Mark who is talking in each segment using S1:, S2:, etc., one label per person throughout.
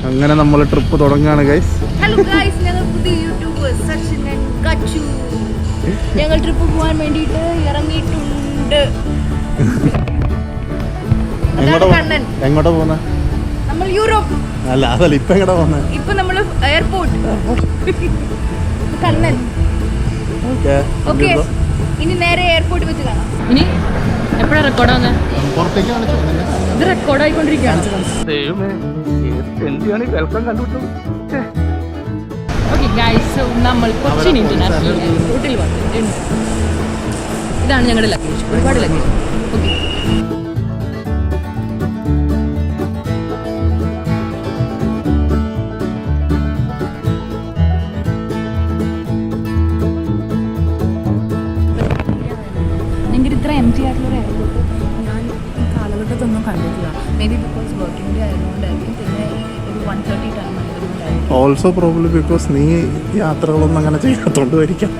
S1: അങ്ങനെ നമ്മൾ ട്രിപ്പ് തുടങ്ങുകയാണ് ഗൈസ്.
S2: ഹലോ ഗൈസ്, ഞങ്ങൾ പുതിയ യൂട്യൂബേഴ്സ് സച്ചിൻ ആൻഡ് കച്ചു. ഞങ്ങൾ ട്രിപ്പ് പോകാൻ വേണ്ടിയിട്ട് ഇറങ്ങിയിട്ടുണ്ട്.
S1: എങ്ങോട്ടാ പോകുന്ന?
S2: നമ്മൾ യൂറോപ്പ്.
S1: അല്ല അതല്ല, ഇപ്പൊ എങ്ങോട്ടാ പോകുന്ന?
S2: ഇപ്പൊ നമ്മൾ എയർപോർട്ട് കണ്ണൻ. ഓക്കെ, ഇനി നേരെ എയർപോർട്ടിൽ വെച്ച് കാണാം. ഇനി എപ്പോഴാണ് റെക്കോർഡാവുന്നത്? ഇത് റെക്കോർഡ് ആയിക്കൊണ്ടിരിക്കുകയാണ്. ഓക്കെ ഗൈസ്, നമ്മൾ കൊച്ചിൻ ഇന്റർനാഷണൽ എയർപോർട്ടിൽ വന്നിട്ടുണ്ട്. ഇതാണ് ഞങ്ങളുടെ ലഗേജ്, ഒരുപാട് ലഗേജ്. ഓക്കെ, ഭയങ്കര ഇത്ര എം ടി ആയിട്ടുള്ള എയർപോർട്ട് ഞാൻ ഈ കാലഘട്ടത്തൊന്നും കണ്ടിട്ടില്ല. May be because working day ആയതുകൊണ്ടായിരിക്കും. പിന്നെ ഒരു 1:30 ടൈം ആയതുകൊണ്ടായിരിക്കും.
S1: ഓൾസോ പ്രോബ്ലി ബിക്കോസ് നീ യാത്രകളൊന്നും അങ്ങനെ ചെയ്യാത്തോണ്ട് വരിക്കാം.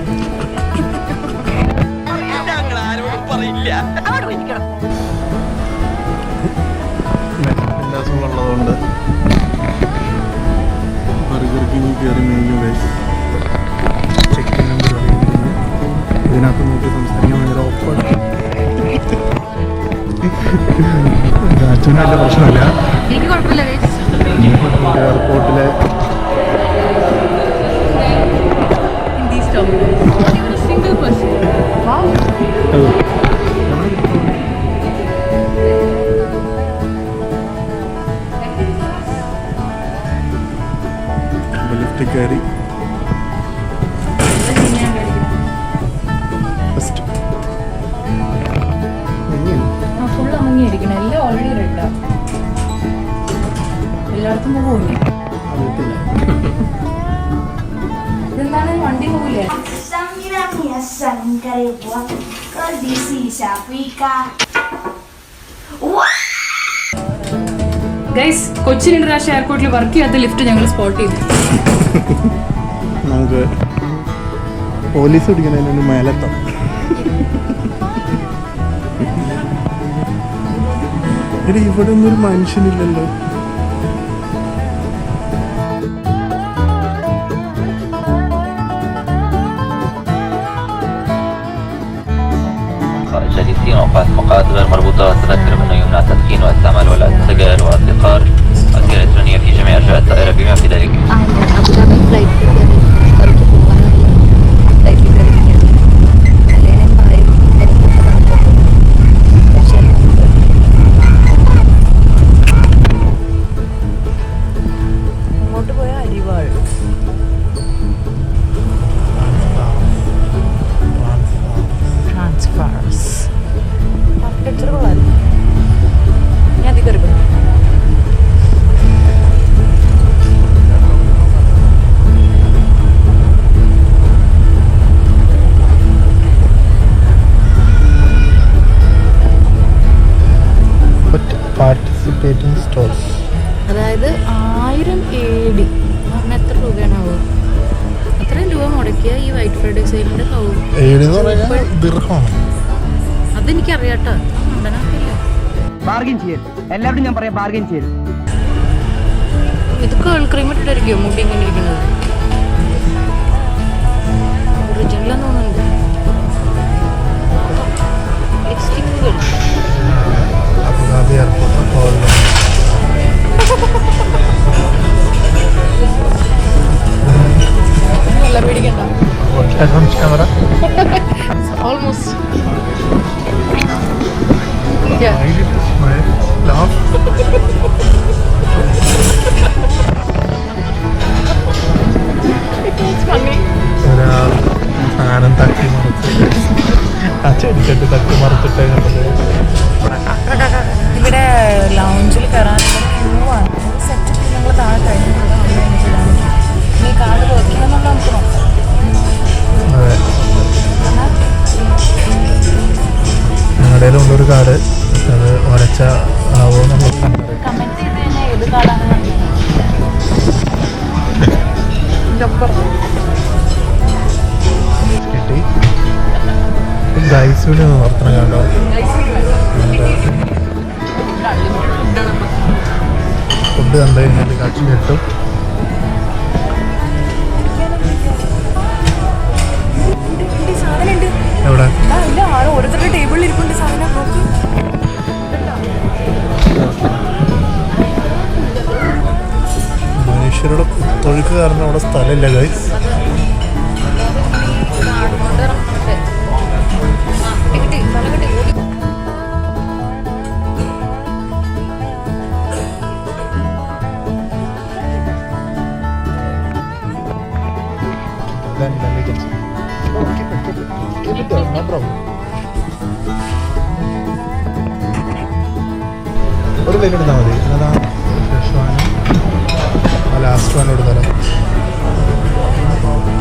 S1: ഉള്ളതുകൊണ്ട് കയറി മെയിനും ചെക്കിങ് നമ്പർ അറിയുന്നത് ഇതിനകത്ത് നോക്കി സംസാരിക്കാൻ ഭയങ്കര ഓഫർ. അച്ഛനല്ല പ്രശ്നമില്ല,
S2: എനിക്ക് കുഴപ്പമില്ല.
S1: എയർപോർട്ടിലെ
S2: സിംഗിൾ പേഴ്സൺ.
S1: ലിഫ്റ്റ് കയറി
S2: ഫുള്ള് അമങ്ങിയിരിക്കണം. എല്ലാം ഓൾറെഡി റെഡാ. എല്ലായിടത്തും പോകില്ല. ഇതെന്താണ്, വണ്ടി പോകില്ലേ? ഗൈസ്, കൊച്ചിൻ ഇന്റർനാഷണൽ എയർപോർട്ടിൽ വർക്ക് ചെയ്യാത്ത ലിഫ്റ്റ് ഞങ്ങൾ സ്പോട്ട് ചെയ്തു.
S1: നമുക്ക് പോലീസ് പിടിക്കുന്നതിന് മേലെത്താം. ഇവിടെ ഒന്നും ഒരു മനുഷ്യനില്ലല്ലോ.
S3: جديدين أوقات مقاعد غير مربوطة والتذكر منه يمنع التدخين واستعمال ولا السجائر والادخار والسير الإلكترونية في جميع أجزاء الطائرة بما في ذلك.
S1: പാർട്ടിസിപ്പേറ്റിംഗ് സ്റ്റോർസ്,
S2: അതായത് 1000 AD പറഞ്ഞാൽ എത്ര രൂപയാണാവുക? അത്രയും രൂപ മുടക്കിയ ഈ വൈറ്റ് ഫ്രൈഡേ സെയിലിന്റെ അതെനിക്കറിയാട്ടോ.
S4: ബാർഗൈൻ ചെയ്യൽ എല്ലാവരും ഞാൻ പറയാം, ബാർഗൈൻ ചെയ്യൽ.
S2: ഇത് കേൾ ക്രീം ഇട്ടിട്ടായിരിക്കും മുടി ഇങ്ങനെ ഇരിക്കുന്നത്. ഒറിജിനലാന്ന് തോന്നുന്നുണ്ട്. Almost. Yeah. It's funny.
S1: സാധനം തട്ടി മറിച്ച് ആ ചെടിച്ചട്ടി തട്ടി മറിച്ചിട്ട്
S2: ഇവിടെ ലൗഞ്ചിൽ കയറാനുള്ള ക്യൂ ആണ്. സെറ്റ് ഞങ്ങൾ താഴെ കഴിഞ്ഞിട്ടുള്ള ഈ കാർഡ് വെക്കണമെന്നുള്ള നമുക്ക് നോക്കാം.
S1: ഞങ്ങളുടെ ഉള്ളൊരു കാർഡ്, അത് ഉരച്ച ആവോ നമ്മൾ
S2: കമന്റ് ചെയ്ത് കഴിഞ്ഞാൽ ഏത് കാർഡാണ്
S1: കിട്ടി. ഗൈസിന് ഓർത്തണം കണ്ടോ. ഫുഡ് കണ്ടു കഴിഞ്ഞാൽ കാശ് കിട്ടും. എവിടെ
S2: ഓരോരുത്തരുടെ ടേബിളിൽ ഇരിപ്പുണ്ട് സാധനം നോക്കി.
S1: മനുഷ്യരുടെ തൊഴുക്ക് കാരണം അവിടെ സ്ഥലമില്ല ഗൈസ്. ഒരു പ്ലേറ്റ് എടുത്താൽ മതി. അതാ ഫ്രഷ് വാനും ലാസ്റ്റ് വാനും എടുത്താലോ.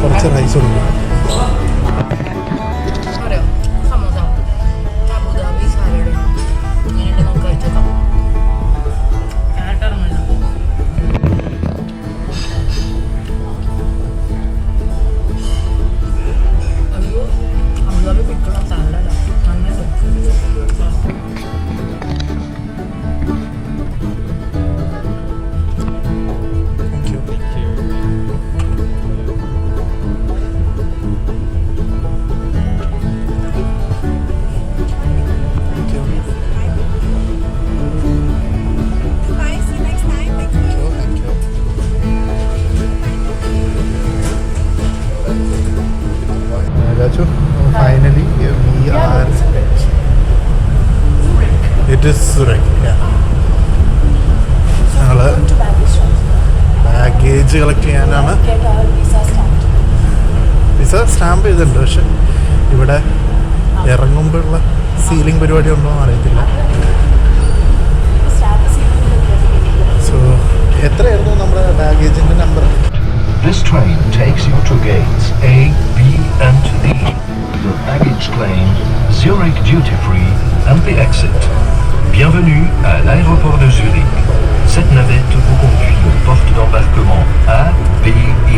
S1: കുറച്ച് റൈസ് കൊടുക്കും. Finally, we are. It is Zurich. Yeah. ഞങ്ങൾ ബാഗേജ് കളക്ട് ചെയ്യാനാണ്. വിസ സ്റ്റാമ്പ് ചെയ്തിട്ടുണ്ട്, പക്ഷെ ഇവിടെ ഇറങ്ങുമ്പോഴുള്ള സീലിംഗ് പരിപാടി ഉണ്ടോ എന്ന് അറിയത്തില്ല. സോ എത്രയായിരുന്നു നമ്മുടെ ബാഗേജിൻ്റെ number?
S5: This train takes you to gates A, B and D. The baggage claim, Zurich duty free and the exit. Bienvenue à l'aéroport de Zurich. Cette navette vous conduit aux portes d'embarquement A, B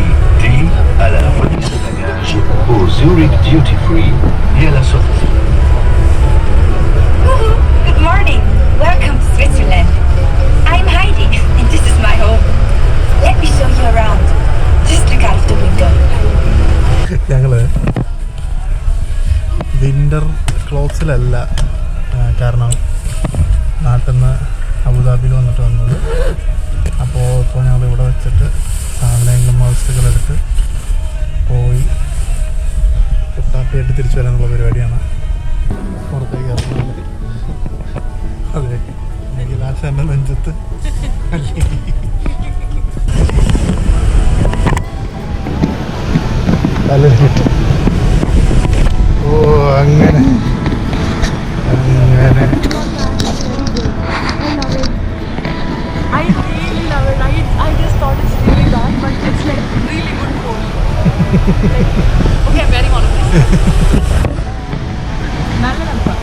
S5: et D, à la remise de bagages, au Zurich duty free et à la sortie.
S6: Good morning. Welcome to Switzerland. I'm Heidi and this is my home. Let me show you around. Just look out of the window.
S1: ഞങ്ങൾ winter ക്ലോത്ത്സിലല്ല, കാരണം നാട്ടിൽ നിന്ന് അബുദാബിയിൽ വന്നിട്ട് വന്നത്. അപ്പോൾ ഇപ്പോൾ ഞങ്ങൾ ഇവിടെ വെച്ചിട്ട് സാധനങ്ങളും വസ്തുക്കളെടുത്ത് പോയി കുട്ടാപ്പിയായിട്ട് തിരിച്ചു വരാനുള്ള പരിപാടിയാണ്. പുറത്തേക്ക് ഇറങ്ങാൻ മതി. അതെ, എനിക്ക് ലാസ്റ്റ് എൻ്റെ നെഞ്ചത്ത് ഓ അങ്ങനെ അങ്ങനെ
S2: I really love it. I just thought it's really dark, but it's like really good cold. Okay, I'm wearing all of this. നല്ല തണുപ്പാ.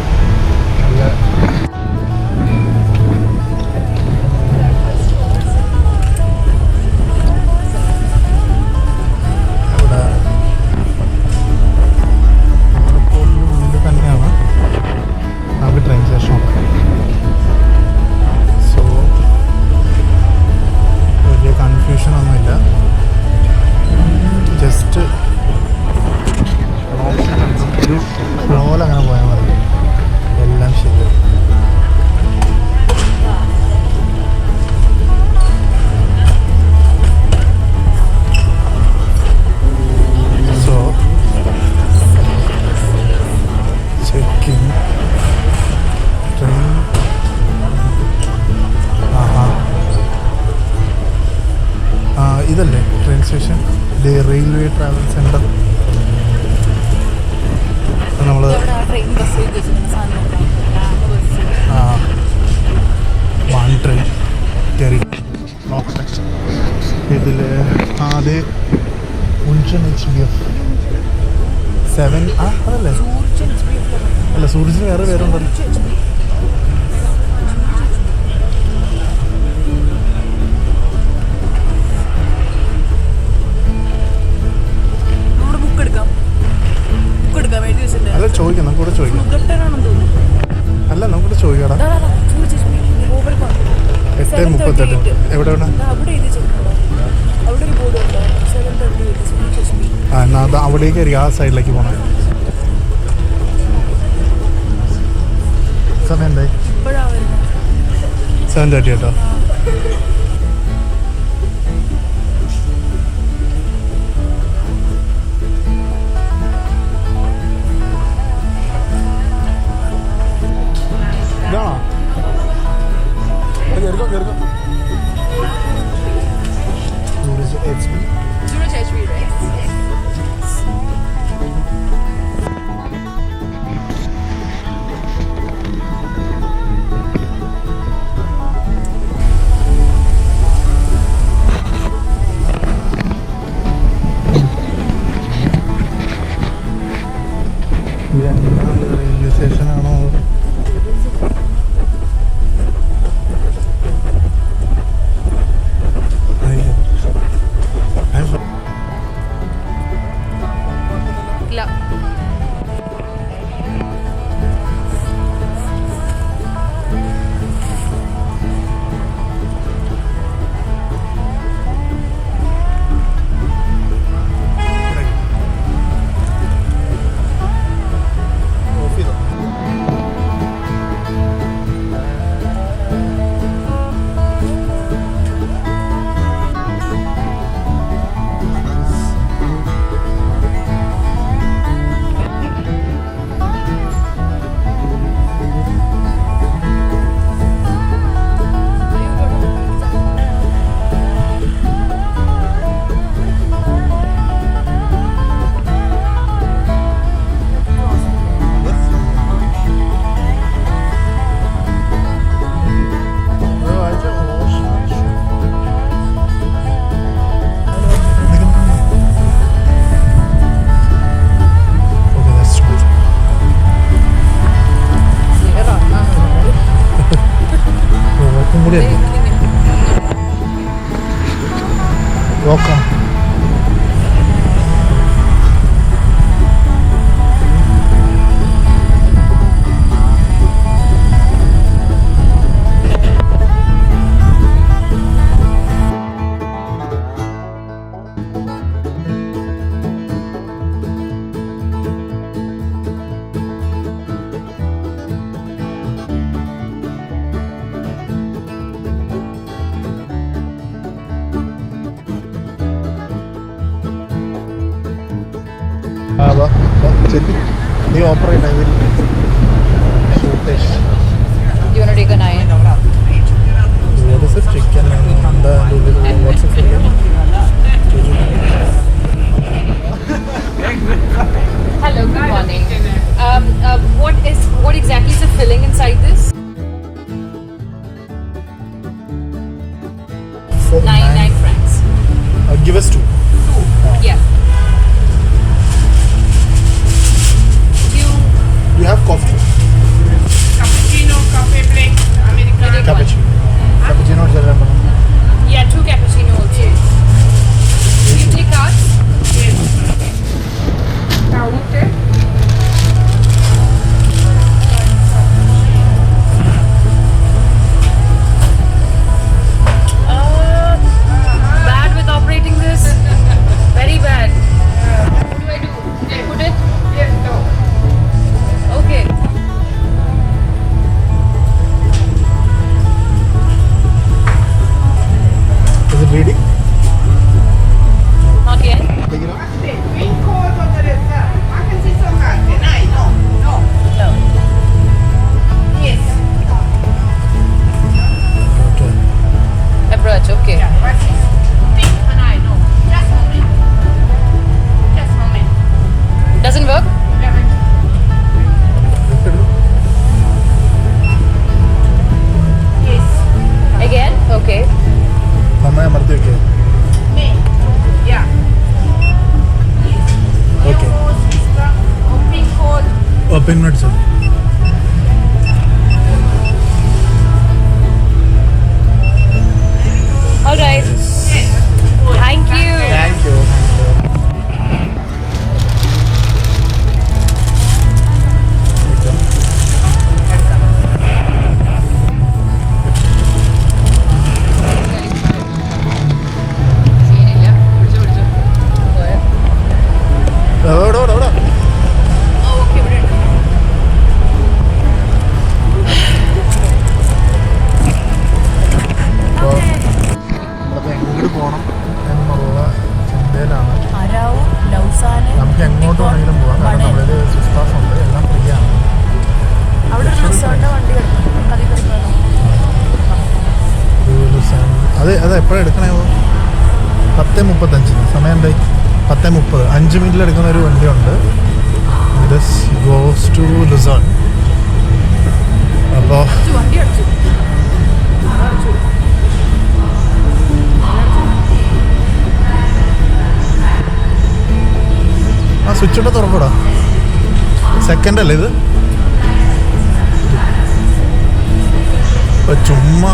S1: ഇതല്ലേ train station, railway travel centre. നമ്മൾ വൺ ട്രെയിൻ കയറി ഇതിൽ ആദ്യ മുൻഷൻ HBF 7 അതല്ലേ? അല്ല, സൂരജിന് വേറെ പേരുണ്ടല്ലോ. അല്ല, ചോദിക്കാം, നമുക്കിവിടെ ചോദിക്കാം. അല്ല, നമുക്കിവിടെ ചോദിക്കാടാ. 8:38 എവിടെ
S2: അവിടെ എഴുതിച്ചിട്ടുണ്ടോ? അവിടെ ഒരു ബോർഡ് ഉണ്ടോ? 7:30
S1: ആ എന്നാൽ അത് അവിടേക്ക് ആയിരിക്കും, ആ സൈഡിലേക്ക് പോകണം. സമയം എന്തായി?
S2: ഇപ്പോഴാണ് വരുന്നത്.
S1: 7:30 കേട്ടോ. ഇതാണോ? കയറിക്കോ കയറിക്കോ.
S2: Zurich HB, right?
S1: റെയിൽവേ സ്റ്റേഷനാണോ?
S2: ഇല്ല. നോക്കാം. നീ ഓപ്പറേറ്റ് ആയി You want to take a 9?
S1: Chicken എന്താ WhatsApp.
S2: Hello, good morning. What exactly is the filling inside this? 9 francs.
S1: Give us 2.
S2: Yeah.
S1: You have coffee?
S7: Cappuccino, cafe black, Americano.
S1: Cappuccino. Cappuccino जरा बना.
S2: Yeah, 2 cappuccino also. You take cards?
S7: Yes. Caute.
S2: Bad with operating this. Very bad. What do I do? Put it?
S7: Yes, no.
S2: Okay.
S1: Is it reading?
S2: Not yet.
S1: Take it out.
S7: Pin code of the reserve. I can see some cards. No, no.
S2: No.
S7: Yes.
S1: Okay.
S2: Approach, okay.
S7: Yeah, what's this? Pink and I know. Just moment. Just moment.
S2: Doesn't work?
S7: Yes.
S2: Again? Okay.
S1: നന്നായി അമർത്തി വെക്കേ.
S7: Me. Yeah. Yes.
S1: Okay.
S7: Pin code.
S1: Open notes.
S2: All right. Thank you.
S1: Thank you. പോകണം എന്നുള്ള ചിന്തയിലാണ്.
S2: അരാവു, ലൗസാന്,
S1: നമുക്ക് എങ്ങോട്ട് വേണമെങ്കിലും പോകാം. കാരണം നമ്മളിൽ സ്വിസ് പാസ് ഉണ്ട്, എല്ലാം ഫ്രീ ആണ്.
S2: അവിടെ ഒരു റിസോർട്ടിന്റെ വണ്ടി കിടക്കും, അതിൽ കിടക്കാനോ?
S1: അത് എപ്പോഴാണ് എടുക്കണേ? 10:35 സമയം എന്തായി? 10:30. 5 മിനിറ്റിൽ എടുക്കുന്ന ഒരു വണ്ടിയുണ്ട്. This goes to Luzon. അപ്പോൾ
S2: വണ്ടി അടിച്ചു.
S1: ആ സ്വിച്ച് ഇട്ട് തുറക്കൂടാ. സെക്കൻഡ് അല്ലേ ഇത്? ചുമ്മാ